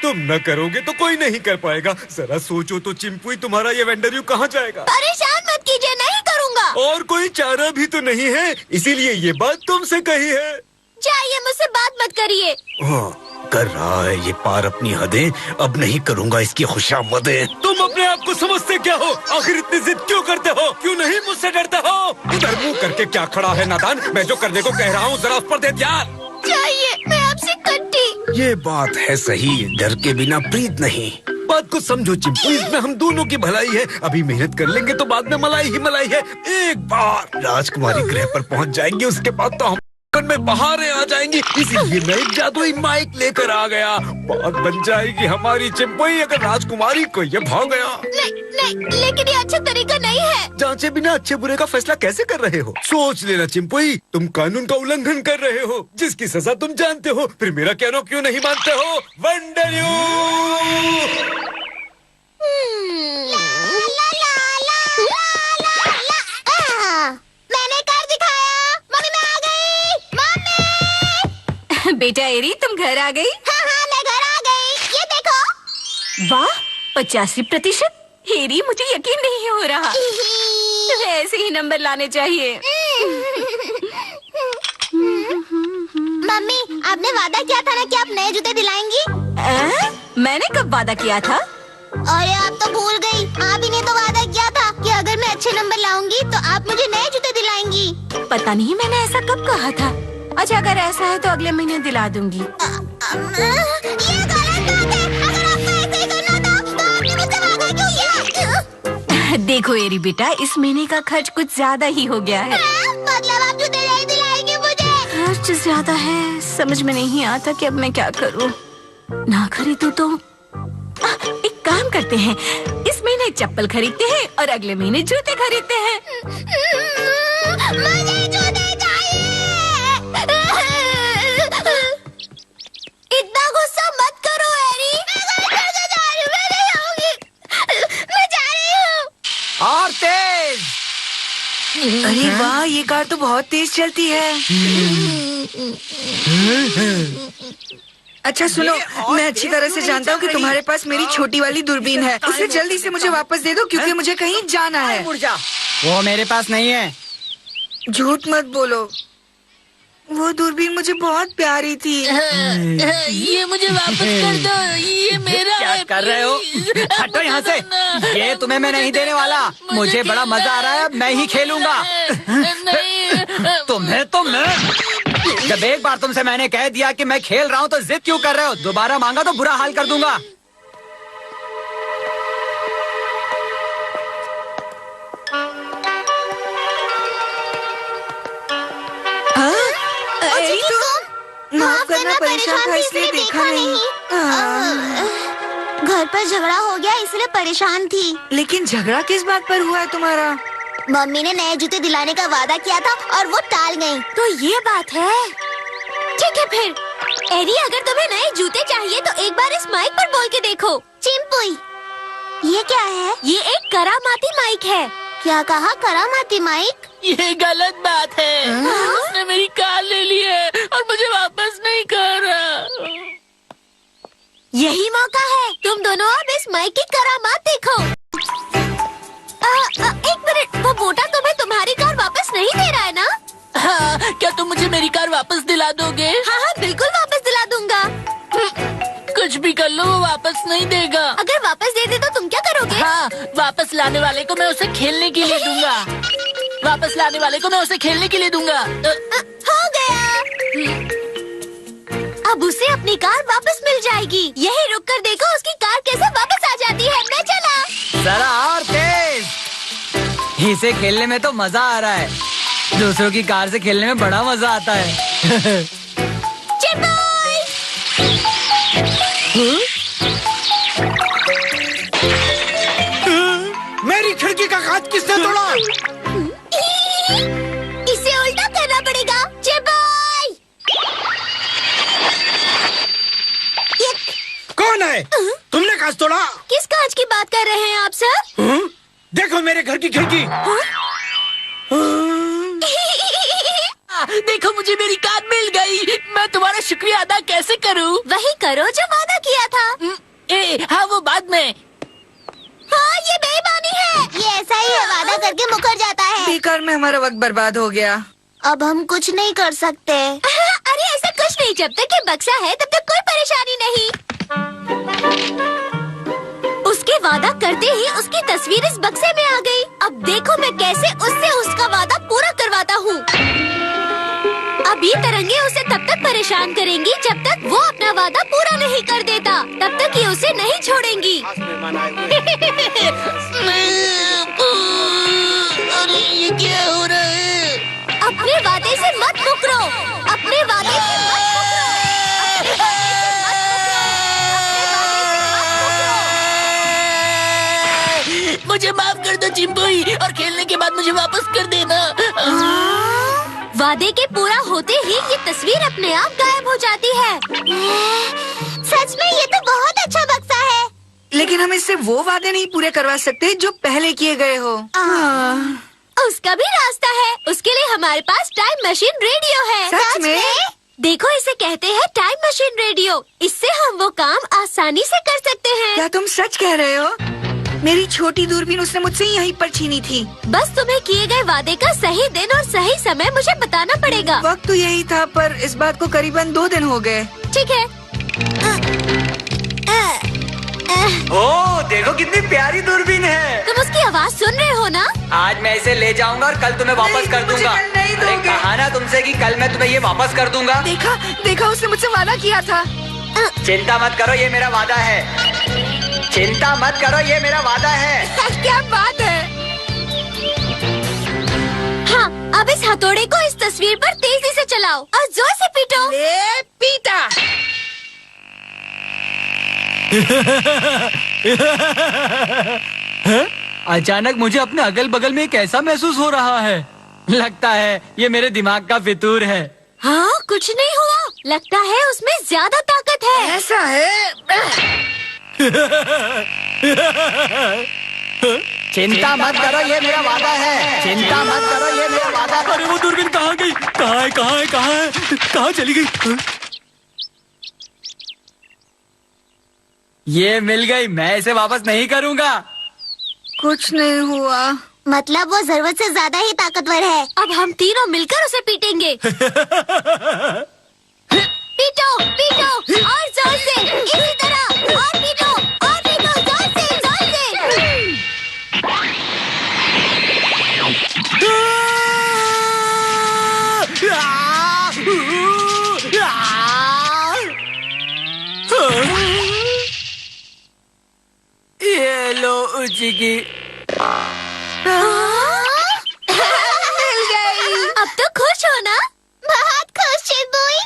तुम न करोगे तो कोई नहीं कर पाएगा। जरा सोचो तो चिंपुई, तुम्हारा ये वेंडर यू कहाँ जाएगा? परेशान मत कीजिए, नहीं करूँगा। और कोई चारा भी तो नहीं है, इसीलिए ये बात तुमसे कही है। जाइए, मुझसे बात मत करिए। कर रहा है ये पार अपनी हदें, अब नहीं करूँगा इसकी खुशामदें। तुम अपने आप को समझते क्या हो? आखिर इतनी जिद क्यों करते हो? क्यों नहीं मुझसे डरते हो? इधर मुँह करके क्या खड़ा है नादान? मैं जो करने को कह रहा हूँ जरा उस पर दे ध्यान। जाइए, मैं आपसे कट्टी। ये बात है सही, डर के बिना प्रीत नहीं। बात को समझो चिंपू, इसमें हम दोनों की भलाई है। अभी मेहनत कर लेंगे तो बाद में मलाई ही मलाई है। एक बार राजकुमारी ग्रह पर पहुंच जाएंगे, उसके बाद तो हम में बहारें आ जाएंगी। इसीलिए मैं एक जादुई माइक लेकर आ गया। बात बन जाएगी हमारी चिंपुई अगर राजकुमारी को ये भाग गया। नहीं, लेकिन ये अच्छा तरीका नहीं है। जांचे बिना अच्छे बुरे का फैसला कैसे कर रहे हो? सोच लेना चिंपुई, तुम कानून का उल्लंघन कर रहे हो, जिसकी सजा तुम जानते हो, फिर मेरा कहना क्यों नहीं मानते हो? वंडरयू! मैंने कर दिखाया। मम्मी, मैं आ गई। मम्मी! बेटा एरी, तुम घर आ गई? हाँ, मैं घर आ गई। ये देखो। वाह, 85%। एरी, मुझे यकीन नहीं हो रहा। तुम्हें ऐसे ही नंबर लाने चाहिए। मम्मी, आपने वादा किया था ना कि आप नए जूते दिलाएंगी। मैंने कब वादा किया था? अरे आप तो भूल गई। आप ही ने तो वादा किया था कि अगर मैं अच्छे नंबर लाऊंगी तो आप मुझे नए जूते दिलाएंगी। पता नहीं मैंने ऐसा कब कहा था। अच्छा, अगर ऐसा है तो अगले महीने दिला दूंगी। ये गलत बात है। अगर आपको ऐसे ही करना था तो आपने मुझसे वादा क्यों किया? देखो एरी बेटा, इस महीने का खर्च कुछ ज्यादा ही हो गया है। मतलब आप जूते नहीं दिलाएंगे मुझे? खर्च ज्यादा है, समझ में नहीं आता कि अब मैं क्या करूं। ना खरीदूं तो एक काम करते हैं, इस महीने चप्पल खरीदते हैं और अगले महीने जूते खरीदते हैं। मुझे जूते चाहिए। इतना गुस्सा मत करो एरी। मैं नहीं आऊंगी। मैं जा रही हूँ। और तेज। अरे वाह, ये कार तो बहुत तेज चलती है। अच्छा सुनो, मैं अच्छी तरह से जानता हूँ कि तुम्हारे पास मेरी छोटी वाली दूरबीन है। उसे जल्दी से मुझे वापस दे दो क्योंकि मुझे कहीं जाना है। वो मेरे पास नहीं है। झूठ मत बोलो, वो दूरबीन मुझे बहुत प्यारी थी। ये मुझे वापस कर दो, ये मेरा क्या है। कर रहे हो? हटो यहाँ से, ये तुम्हें मैं नहीं देने वाला। मुझे बड़ा मजा आ रहा है, मैं ही खेलूंगा। तुम्हें तो मैं, जब एक बार तुमसे मैंने कह दिया कि मैं खेल रहा हूँ तो जिद क्यों कर रहे हो? दोबारा मांगा तो बुरा हाल कर दूंगा। माफ करना, परेशान था इसलिए देखा नहीं। घर पर झगड़ा हो गया इसलिए परेशान थी। लेकिन झगड़ा किस बात पर हुआ है तुम्हारा? मम्मी ने नए जूते दिलाने का वादा किया था और वो टाल गई। तो ये बात है। ठीक है फिर। एरी, अगर तुम्हें नए जूते चाहिए तो एक बार इस माइक पर बोल के देखो। चिंपुई, ये क्या है? ये एक करामाती माइक है। क्या कहा? करामाती माइक? ये गलत बात है। उसने मेरी कार ले ली है और मुझे वापस नहीं कर रहा। यही मौका है, तुम दोनों अब इस माइक की करामात देखो। एक मिनट, वो मोटा तुम्हें तुम्हारी कार वापस नहीं दे रहा है ना? हाँ, क्या तुम मुझे मेरी कार वापस दिला दोगे? हाँ, बिल्कुल वापस दिला दूंगा। कुछ भी कर लो, वो वापस नहीं देगा। अगर वापस दे दे तो तुम क्या करोगे? हाँ, वापस लाने वाले को मैं उसे खेलने के लिए दूंगा। वापस लाने वाले को मैं उसे खेलने के लिए दूंगा। हो गया। अब उसे अपनी कार वापस मिल जाएगी। यही रुक कर देखो उसकी कार कैसे वापस आ जाती है। मैं चला। जरा और तेज। इसे खेलने में तो मजा आ रहा है। दूसरों की कार से खेलने में बड़ा मजा आता है। चिंपुई! मेरी खिड़की का कांच किसने तोड़ा? इसे उल्टा करना पड़ेगा। चिंपुई! कौन है? तुमने कांच तोड़ा? किस कांच की बात कर रहे हैं आप सर? देखो मेरे घर की खिड़की। देखो, मुझे मेरी कार मिल गई। मैं तुम्हारा शुक्रिया अदा कैसे करूं? वही करो जो वादा किया था। हाँ वो बाद में। हाँ ये बेईमानी है। ये ऐसा ही है, वादा करके मुकर जाता है। बेकार में हमारा वक्त बर्बाद हो गया। अब हम कुछ नहीं कर सकते। अरे ऐसा कुछ नहीं, जब तक ये बक्सा है तब तक कोई परेशानी नहीं। उसके वादा करते ही उसकी तस्वीर इस बक्से में आ गई। अब देखो मैं कैसे उससे उसका वादा पूरा करवाता हूँ। अब ये तरंगे उसे तब तक परेशान करेंगी जब तक वो अपना वादा पूरा नहीं कर देता। तब तक ये उसे नहीं छोड़ेंगी। अरे ये क्या हो रहा है? अपने वादे से मत मुकरो। अपने वादे से मत मुकरो। अपने वादे से मत मुकरो। मुझे माफ कर दो चिंपुई, और खेलने के बाद मुझे वापस कर देना। वादे के पूरा होते ही ये तस्वीर अपने आप गायब हो जाती है। सच में ये तो बहुत अच्छा बक्सा है। लेकिन हम इससे वो वादे नहीं पूरे करवा सकते जो पहले किए गए हो। उसका भी रास्ता है। उसके लिए हमारे पास टाइम मशीन रेडियो है। सच में? देखो इसे कहते हैं टाइम मशीन रेडियो। इससे हम वो काम आसानी से कर सकते हैं। क्या तुम सच कह रहे हो? मेरी छोटी दूरबीन उसने मुझसे यहीं पर छीनी थी। बस तुम्हें किए गए वादे का सही दिन और सही समय मुझे बताना पड़ेगा। वक्त तो यही था, पर इस बात को करीबन 2 दिन हो गए। ठीक है। ओह देखो कितनी प्यारी दूरबीन है। तुम उसकी आवाज सुन रहे हो ना? आज मैं इसे ले जाऊंगा और कल तुम्हें वापस नहीं, कर मुझे दूंगा। कल नहीं अरे दोगे। कहा ना तुमसे कि कल मैं तुम्हें ये वापस कर दूंगा। देखा देखा, उसने मुझसे वादा किया था। चिंता मत करो, ये मेरा वादा है। चिंता मत करो, ये मेरा वादा है। क्या बात है? हाँ, अब इस हथौड़े को इस तस्वीर पर तेजी से चलाओ और जोर से पीटो। ले पीटा। अचानक मुझे अपने अगल बगल में एक ऐसा महसूस हो रहा है। लगता है ये मेरे दिमाग का फितूर है। हाँ कुछ नहीं हुआ। लगता है उसमें ज्यादा ताकत है। ऐसा है? चिंता मत करो, ये मेरा वादा है। चिंता मत करो, ये मेरा वादा है। अरे वो दूरबीन कहाँ गई? कहाँ है? कहाँ है? कहाँ है? कहाँ चली गई? ये मिल गई। मैं इसे वापस नहीं करूँगा। कुछ नहीं हुआ। मतलब वो जरूरत से ज्यादा ही ताकतवर है। अब हम तीनों मिलकर उसे पीटेंगे। पीटो पीटो और जोर से, इसी तरह और पीटो जोर से जोर से। ये लो उचिकी। मिल गई। अब तो खुश हो ना? बहुत खुश चिंपुई।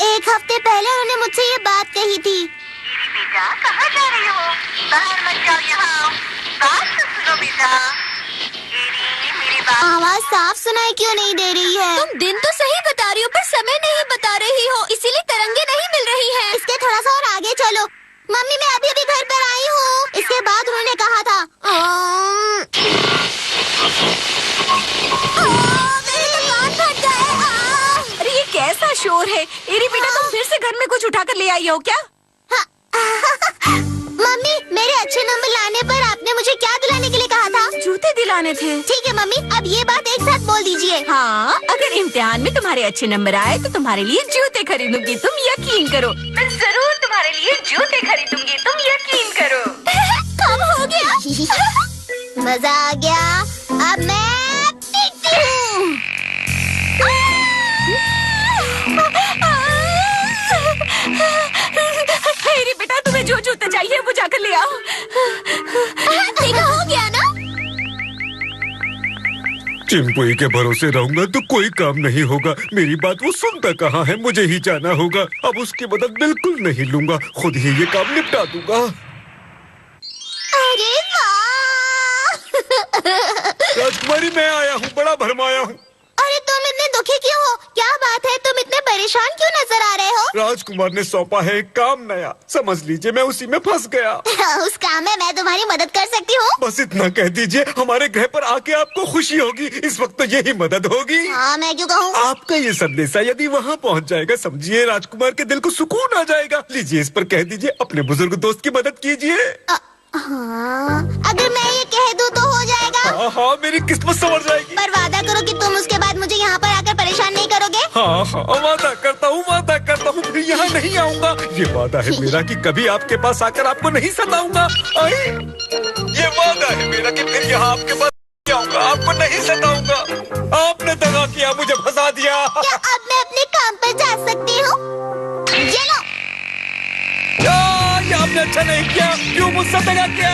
1 हफ्ते पहले उन्होंने मुझसे ये बात कही थी। बेटा कहाँ जा रही हो? बाहर मत जाओ यहाँ। बात तो सुनो बेटा। मेरी बात। आवाज साफ सुनाई क्यों नहीं दे रही है? तुम दिन तो सही बता रही हो पर समय नहीं बता रही हो, इसीलिए तरंगे नहीं मिल रही हैं। इसके थोड़ा सा और आगे चलो। मम्मी मैं अभी अभी घर पर आई हूँ। इसके बाद उन्होंने कहा था मेरे तो कान फट गए। अरे ये कैसा शोर है? एरी बेटा तुम फिर से घर में कुछ उठा कर ले आई हो क्या? मम्मी मेरे अच्छे नंबर लाने पर आपने मुझे क्या दिलाने के लिए कहा था? जूते दिलाने थे। ठीक है मम्मी, अब ये बात एक साथ बोल दीजिए। हाँ, अगर इम्तिहान में तुम्हारे अच्छे नंबर आए तो तुम्हारे लिए जूते खरीदूंगी, तुम यकीन करो। मैं जरूर तुम्हारे लिए जूते खरीदूंगी, तुम यकीन करो। कब हो गया? मजा आ गया। अब मैं पीती हूँ। एरी बेटा तुम्हें जो जूते चाहिए वो जाकर ले आओ। देखा हो गया ना? चिंपुई के भरोसे रहूंगा तो कोई काम नहीं होगा। मेरी बात वो सुनता कहाँ है? मुझे ही जाना होगा। अब उसकी मदद बिल्कुल नहीं लूंगा, खुद ही ये काम निपटा दूंगा। अरे वाह! राजकुमारी मैं आया हूँ, बड़ा भरमाया हूँ। अरे तुम इतने दुखी क्यों हो? क्या बात है? तुम इतने परेशान क्यों नजर आ रहे हो? राजकुमार ने सौंपा है एक काम नया, समझ लीजिए मैं उसी में फंस गया। उस काम में मैं तुम्हारी मदद कर सकती हूँ। बस इतना कह दीजिए, हमारे ग्रह पर आके आपको खुशी होगी। इस वक्त तो यही मदद होगी। हाँ, मैं क्यों कहूँ? आपका ये संदेशा यदि वहाँ पहुँच जाएगा, समझिए राजकुमार के दिल को सुकून आ जाएगा। लीजिए, इस पर कह दीजिए अपने बुजुर्ग दोस्त की मदद कीजिए। हाँ, अगर मैं ये कह दूँ तो हो जाएगा? हाँ हाँ, मेरी किस्मत संवर जाएगी। पर वादा करो कि तुम उसके बाद मुझे यहाँ पर आकर परेशान नहीं करोगे। हाँ हाँ, वादा करता हूँ फिर यहाँ नहीं आऊँगा। ये वादा है मेरा कि कभी आपके पास आकर आपको नहीं सताऊंगा। ये वादा है मेरा कि फिर यहाँ आपके पास नहीं आऊँगा, आपको नहीं सताऊंगा। आपने दगा किया, मुझे फंसा दिया। क्या अब मैं अपने काम पर जा सकती हूँ? ये लो। ये आपने अच्छा नहीं किया, क्यों मुझसे दगा किया?